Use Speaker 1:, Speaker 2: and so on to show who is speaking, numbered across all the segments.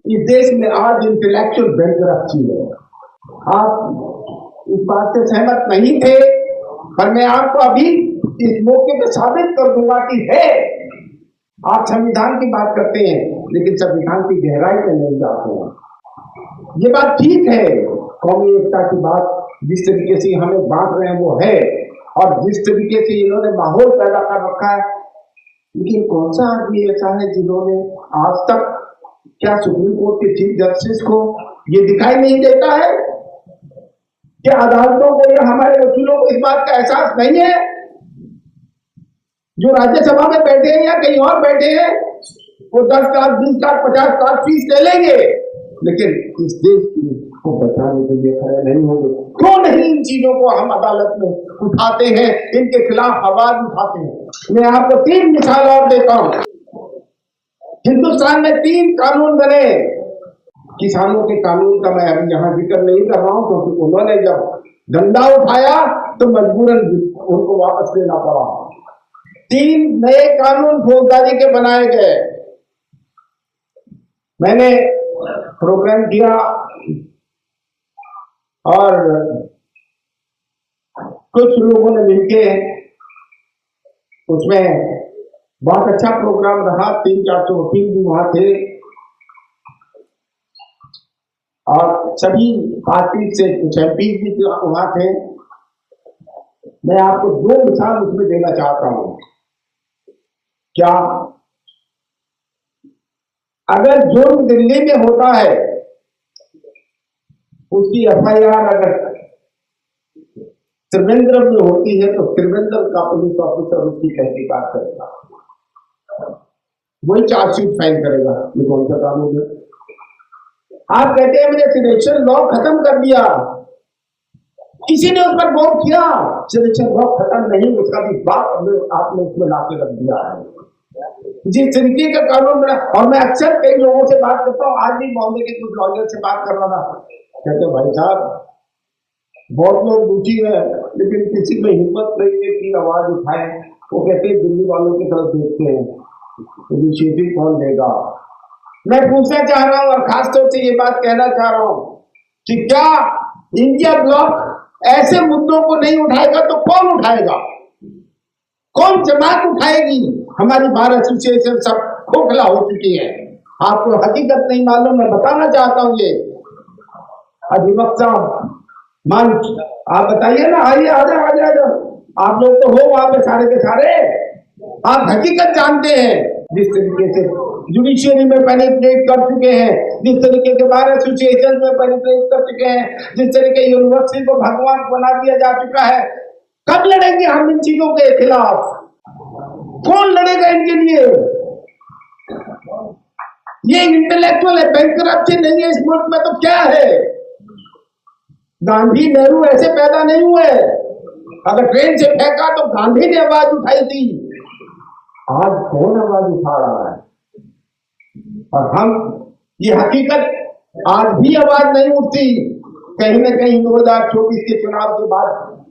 Speaker 1: इस देश में आज इंटेलेक्चुअल बैंकरप्सी है। आप इस बात से सहमत नहीं थे, पर मैं आपको अभी इस मौके पर साबित कर दूंगा कि है। आप संविधान की बात करते हैं लेकिन संविधान की गहराई में नहीं जाते हैं। ये बात ठीक है, कौमी एकता की बात जिस तरीके से हमें बांट रहे हैं वो है, और जिस तरीके से इन्होंने माहौल पैदा कर रखा है, लेकिन कौन सा आदमी ऐसा है जिन्होंने आज तक, क्या सुप्रीम कोर्ट के चीफ जस्टिस को ये दिखाई नहीं देता है? क्या अदालतों को या हमारे वकीलों को इस बात का एहसास नहीं है? जो राज्यसभा में बैठे हैं या कहीं और बैठे हैं, वो 10 लाख 20 लाख 50 लाख फीस ले लेंगे, लेकिन इस देश को बचाने के लिए खड़े नहीं होंगे। क्यों नहीं इन चीजों को हम अदालत में उठाते हैं, इनके खिलाफ आवाज उठाते हैं? मैं आपको 3 मिसाल और देता हूं। हिंदुस्तान में 3 कानून बने। किसानों के कानून का मैं अभी यहां जिक्र नहीं कर रहा हूं, क्योंकि उन्होंने जब डंडा उठाया तो मजबूरन उनको वापस लेना पड़ा। 3 नए कानून फौजदारी के बनाए गए। मैंने प्रोग्राम किया और कुछ लोगों ने मिलके उसमें बहुत अच्छा प्रोग्राम रहा। 300-400 वकील भी वहां थे और सभी पार्टी से कुछ एमपी भी वहां थे। मैं आपको 2 मिसाल उसमें देना चाहता हूं। क्या अगर जुर्म दिल्ली में होता है, उसकी एफआईआर अगर त्रिवेंद्रम में होती है, तो त्रिवेंद्रम का पुलिस ऑफिसर उसकी तहकीकात करेगा, वही चार्जशीट फाइल करेगा। ये कौन सा कानून है? आप कहते हैं मैंने सिलेक्शन लॉ खत्म कर दिया, किसी ने उस पर गौर किया? सिलेक्शन लॉ खत्म नहीं, उसका भी बात आपने उसमें लाके रख दिया है। जिस तरीके का कानून बना, और मैं अक्सर कई लोगों से बात करता हूँ, आज भी बॉम्बे के कुछ लॉयर से बात कर रहा था, कहते भाई साहब बहुत लोग दुखी है लेकिन किसी में हिम्मत नहीं है कि आवाज उठाए। वो कहते हैं दिल्ली वालों की तरफ देखते हैं, इनिशिएटिव कौन लेगा? मैं पूछना चाह रहा हूं और खासतौर से ये बात कहना चाह रहा हूं कि क्या इंडिया ब्लॉक ऐसे मुद्दों को नहीं उठाएगा तो कौन उठाएगा? कौन जमात उठाएगी? हमारी बार एसोसिएशन सब खोखला हो चुकी है। आपको हकीकत नहीं मालूम, मैं बताना चाहता हूं। ये अधिवक्ता मंच, आप बताइए ना, आइए आ जाओ। आप लोग तो हो वहां पे सारे के सारे, आप हकीकत जानते हैं। जिस तरीके से जुडिशियरी में पेनिट्रेट कर चुके हैं, जिस तरीके के बार एसोसिएशन में पेनिट्रेट कर चुके हैं, जिस तरीके यूनिवर्सिटी को भगवान बना दिया जा चुका है, कब लड़ेंगे हम इन चीजों के खिलाफ? कौन लड़ेगा इनके लिए? ये इंटेलेक्चुअल है, बैंकरप्सी नहीं है इस मुल्क में तो क्या है? गांधी नेहरू ऐसे पैदा नहीं हुए। अगर ट्रेन से फेंका तो गांधी ने आवाज उठाई थी। आज कौन आवाज उठा रहा है? और हम, ये हकीकत आज भी आवाज नहीं उठती। कहीं न कहीं 2024 के चुनाव के बाद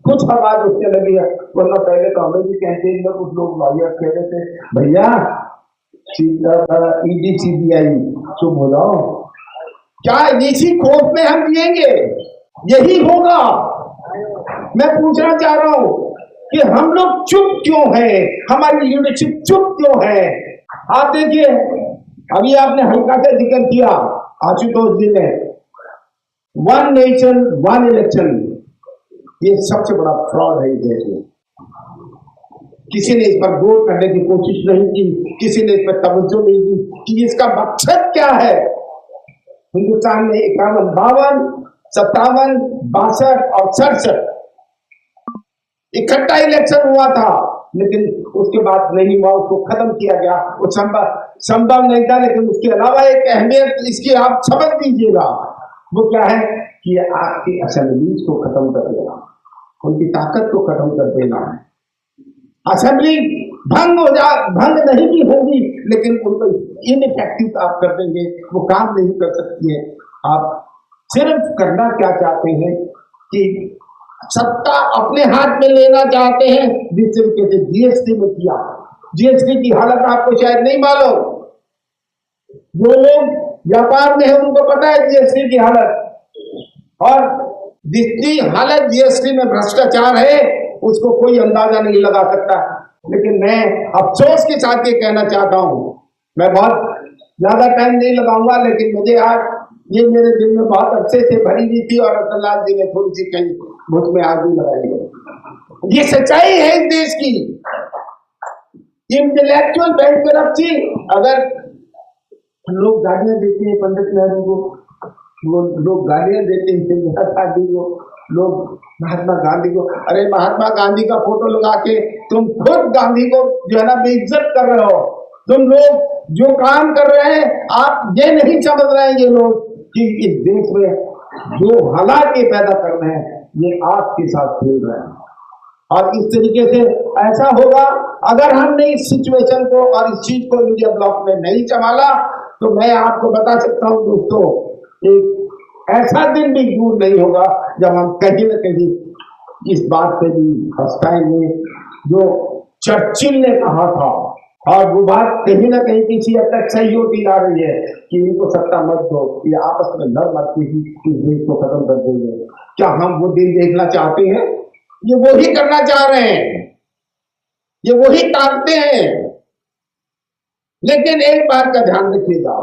Speaker 1: कुछ आवाज उठने लगी है, वरना पहले तो हमें भी कहते हैं, कुछ लोग लॉयर्स कह रहे थे भैया ईडी सीबीआई चुप हो जाओ। क्या इसी खौफ में हम जिएंगे? यही होगा। मैं पूछना चाह रहा हूं कि हम लोग चुप क्यों हैं? हमारी लीडरशिप चुप क्यों है? आप देखिए, अभी आपने हल्का से जिक्र किया आशुतोष जी ने, 1 नेशन 1 इलेक्शन, ये सबसे बड़ा फ्रॉड है इस देश में। किसी ने इस पर गौर करने की कोशिश नहीं की, किसी ने इस पर तवज्जो नहीं दी कि इसका मकसद क्या है। हिंदुस्तान में 51, 52, 57, 62 और 67 इकट्ठा इलेक्शन हुआ था, लेकिन उसके बाद नहीं हुआ, उसको खत्म किया गया। वो संभव नहीं था। लेकिन उसके अलावा एक अहमियत इसकी आप समझ लीजिएगा, वो क्या है कि आपकी असेंबलीज को खत्म कर देना, उनकी ताकत को खत्म कर देना है। असेंबली भंग नहीं की होगी, लेकिन उनको इनइफेक्टिव आप कर देंगे, वो काम नहीं कर सकती है। आप सिर्फ करना क्या चाहते हैं कि सत्ता अपने हाथ में लेना चाहते हैं, जिस तरीके से जीएसटी में किया। जीएसटी की हालत आपको शायद नहीं मालूम। जो लोग व्यापार में है उनको पता है जीएसटी की हालत, और जितनी हालत जीएसटी में भ्रष्टाचार है उसको कोई अंदाजा नहीं लगा सकता। लेकिन मैं अफसोस के साथ ये कहना चाहता हूं, मैं बहुत ज्यादा टाइम नहीं लगाऊंगा, लेकिन मुझे आज ये मेरे दिल में बहुत अच्छे से भरी हुई थी और रतनलाल जी ने थोड़ी सी कहीं मुझ में आग भी लगाई है। ये सच्चाई है इस देश की। इंटेलेक्चुअल बैंकरप्सी, अगर लोग गालियां देते हैं पंडित नेहरू को, वो लोग गालियां देते हैं इंदिरा गांधी को, लोग महात्मा गांधी को, अरे महात्मा गांधी का फोटो लगा के तुम खुद गांधी को जो है ना बेइज्जत कर रहे हो। तुम लोग जो काम कर रहे हैं, आप ये नहीं समझ रहे हैं ये लोग कि इस देश में जो हालात ये पैदा कर रहे हैं ये आपके साथ खेल रहे हैं। और इस तरीके से ऐसा होगा, अगर हमने इस सिचुएशन को और इस चीज को इंडिया ब्लॉक में नहीं संभाला तो मैं आपको बता सकता हूं दोस्तों, एक ऐसा दिन भी दूर नहीं होगा जब हम कहीं न कहीं इस बात पे भी पछताएंगे जो चर्चिल ने कहा था, और वो बात कहीं ना कहीं किसी हद तक सही होती जा रही है कि इनको सत्ता मत दो, ये आपस में लड़ मत के ही इस देश को खत्म कर देंगे। क्या हम वो दिन देखना चाहते हैं? ये वो ही करना चाह रहे हैं, ये वो ही ताकते हैं। लेकिन एक बात का ध्यान रखिएगा,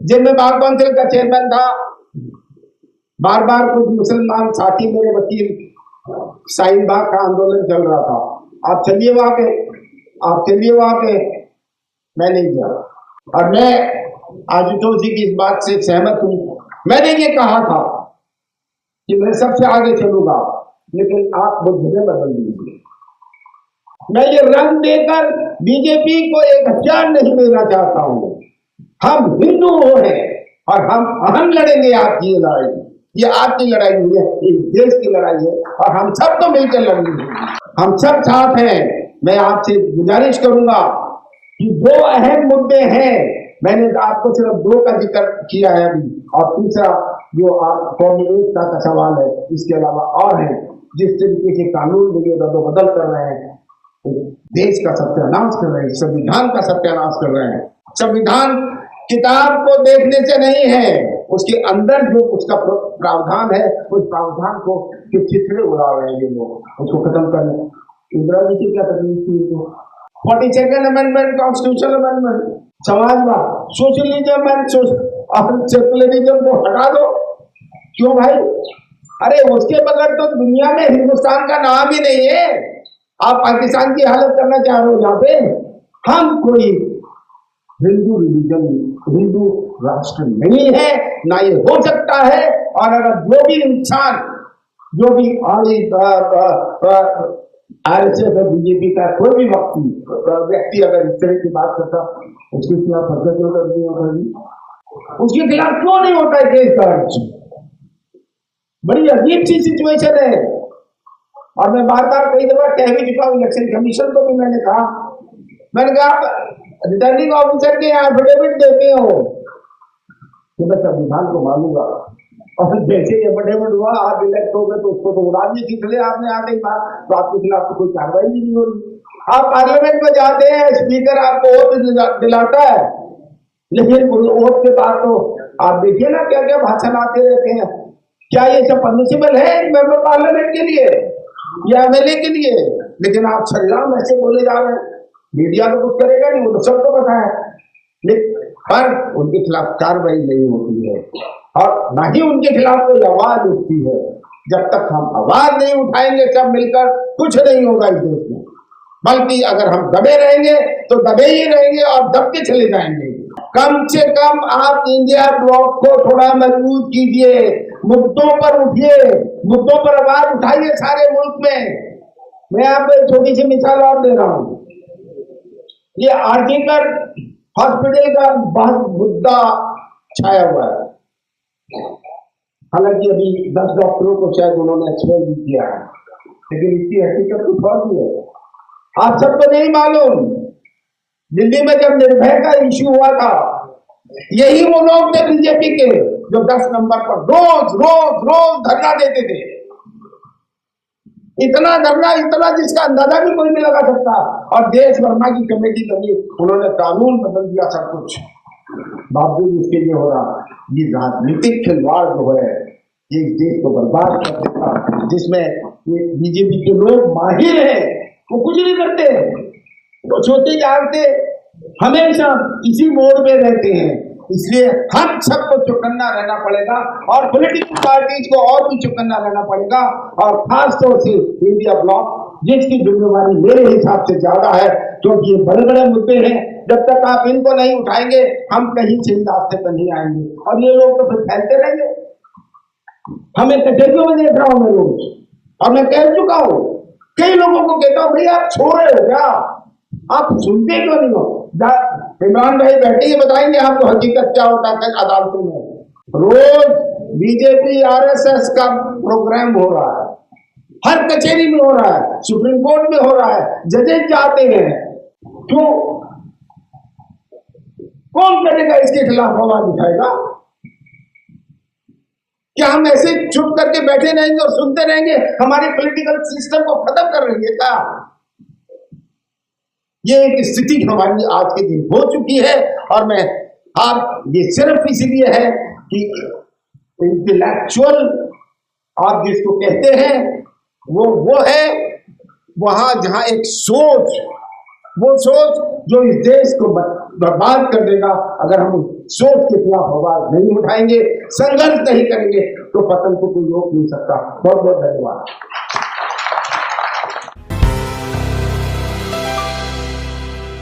Speaker 1: जब मैं बाग काउंसिल का चेयरमैन था, बार बार कुछ मुसलमान साथी मेरे वकील शाहीन बाग का आंदोलन चल रहा था, आप चलिए वहां पे, आप चलिए वहां पे, मैं नहीं गया। और मैं आशुतोष जी की इस बात से सहमत हूं। मैंने ये कहा था कि मैं सबसे आगे चलूंगा, लेकिन आप वो जगह बदल दीजिए। मैं ये रंग देकर बीजेपी को एक हथियार नहीं देना चाहता हूं। हम हिंदू हैं और हम लड़ेंगे आपकी ये लड़ाई, ये आपकी लड़ाई नहीं है, इस देश की लड़ाई है और हम सबको मिलकर लड़नी है, हम सब साथ हैं। मैं आपसे गुजारिश करूंगा कि जो अहम मुद्दे हैं, मैंने आपको सिर्फ 2 का जिक्र किया है अभी, और तीसरा जो कौमी एकता का सवाल है, इसके अलावा और है। जिस तरीके से कानून बदल कर रहे हैं, देश का सत्यानाश कर रहे हैं, संविधान का सत्यानाश कर रहे हैं। संविधान किताब को देखने से नहीं है, उसके अंदर जो उसका प्रावधान है, उस प्रावधान को चिथड़े उड़ा रहे हैं ये लोग, उसको खत्म करने। इंदिरा जी की क्या तकलीफ थी? 42nd अमेंडमेंट, कॉन्स्टिट्यूशनल अमेंडमेंट, समाजवाद, सोशलिज्म एंड सेकुलरिज्म को हटा दो। क्यों भाई? अरे उसके बगैर तो दुनिया में हिंदुस्तान का नाम ही नहीं है। आप पाकिस्तान की हालत करना चाह रहे हो जहां पे हम कोई हिंदू रिलीजन, हिंदू राष्ट्र नहीं है, ना ये हो सकता है। और अगर जो भी इंसान, जो भी आरएसएस और बीजेपी का कोई भी व्यक्ति अगर इस तरह की बात करता, उसके खिलाफ फर्जा क्यों कर नहीं होता जी? उसके खिलाफ क्यों नहीं होता है केस दर्ज? बड़ी अजीब सी सिचुएशन है। और मैं बार बार कई दफा कह भी चुका हूं, इलेक्शन कमीशन को भी मैंने कहा रिटर्निंग ऑफिसर के एफिडेविट देते हो कि मैं संविधान को मानूंगा, और जैसे एफिडेविट हुआ आप इलेक्ट हो गए तो उसको तो उड़ा दिए, इसलिए आपने आते ही बात, तो आपके खिलाफ तो कोई कार्रवाई भी नहीं हो रही। आप पार्लियामेंट में जाते हैं, स्पीकर आपको वोट दिलाता है, लेकिन वोट के बाद तो आप देखिए ना क्या क्या भाषण आते रहते हैं। क्या ये सब परमिसिबल है मेंबर पार्लियामेंट के लिए या एमएलए के लिए? लेकिन आप सरेआम ऐसे बोले जा रहे हैं। मीडिया तो कुछ करेगा नहीं, वो तो सबको पता है, लेकिन पर उनके खिलाफ कार्रवाई नहीं होती है और ना ही उनके खिलाफ कोई आवाज उठती है। जब तक हम आवाज नहीं उठाएंगे सब मिलकर, कुछ नहीं होगा इस देश में। बल्कि अगर हम दबे रहेंगे तो दबे ही रहेंगे और दबके चले जाएंगे। कम से कम आप इंडिया ब्लॉक को थोड़ा मजबूत कीजिए, मुद्दों पर उठिए, मुद्दों पर आवाज उठाइए सारे मुल्क में। मैं आपको एक छोटी सी मिसाल और दे रहा हूं। ये आर्टिकल हॉस्पिटल का बहुत मुद्दा छाया हुआ है। हालांकि अभी 10 डॉक्टरों को शायद उन्होंने एक्सपेल भी किया है, लेकिन इसकी हकीकत कुछ और भी है। आप सबको नहीं मालूम, दिल्ली में जब निर्भया का इश्यू हुआ था, यही वो लोग थे बीजेपी के जो 10 नंबर पर रोज रोज रोज धरना देते थे। इतना धरना, इतना जिसका अंदाजा भी कोई नहीं लगा सकता। और देश वर्मा की कमेटी बनी, उन्होंने कानून बदल दिया, सब कुछ बावजूद उसके लिए हो रहा। ये राजनीतिक खिलवाड़ जो है ये इस देश को बर्बाद कर देता, जिसमें ये बीजेपी के लोग माहिर हैं, वो कुछ नहीं करते, वो छोटे जानते हमेशा इसी मोड़ में रहते हैं। इसलिए हम सबको चौकन्ना रहना पड़ेगा और पॉलिटिकल पार्टीज को और भी चौकन्ना रहना पड़ेगा, और खास तौर से इंडिया ब्लॉक, जिसकी जिम्मेवारी मेरे हिसाब से ज्यादा है, क्योंकि ये बड़े बड़े मुद्दे हैं। जब तक आप इनको नहीं उठाएंगे हम कहीं सही रास्ते पर नहीं आएंगे, और ये लोग तो फिर फैलते रहेंगे। हमें कचहरियों में देख रहा हूं मैं रोज, और मैं कह चुका हूं, कई लोगों को कहता हूं भैया आप छोड़ रहे हो क्या, आप सुनते क्यों नहीं हो? इमरान भाई बैठे ही बताएंगे आपको हकीकत क्या होता है अदालतों में। रोज बीजेपी आरएसएस का प्रोग्राम हो रहा है, हर कचहरी में हो रहा है, सुप्रीम कोर्ट में हो रहा है, जजेस चाहते हैं। क्यों? कौन करेगा इसके खिलाफ आवाज उठाएगा? क्या हम ऐसे चुप करके बैठे रहेंगे और सुनते रहेंगे, हमारे पॉलिटिकल सिस्टम को खत्म कर देंगे क्या? ये एक स्थिति हमारी आज के दिन हो चुकी है, और मैं आप ये सिर्फ इसलिए है कि इंटेलेक्चुअल आप जिसको कहते हैं वो है वहां जहां एक सोच, वो सोच जो इस देश को बर्बाद कर देगा। अगर हम उस सोच के खिलाफ आवाज नहीं उठाएंगे, संघर्ष नहीं करेंगे, तो पतन को कोई रोक नहीं सकता। बहुत बहुत धन्यवाद।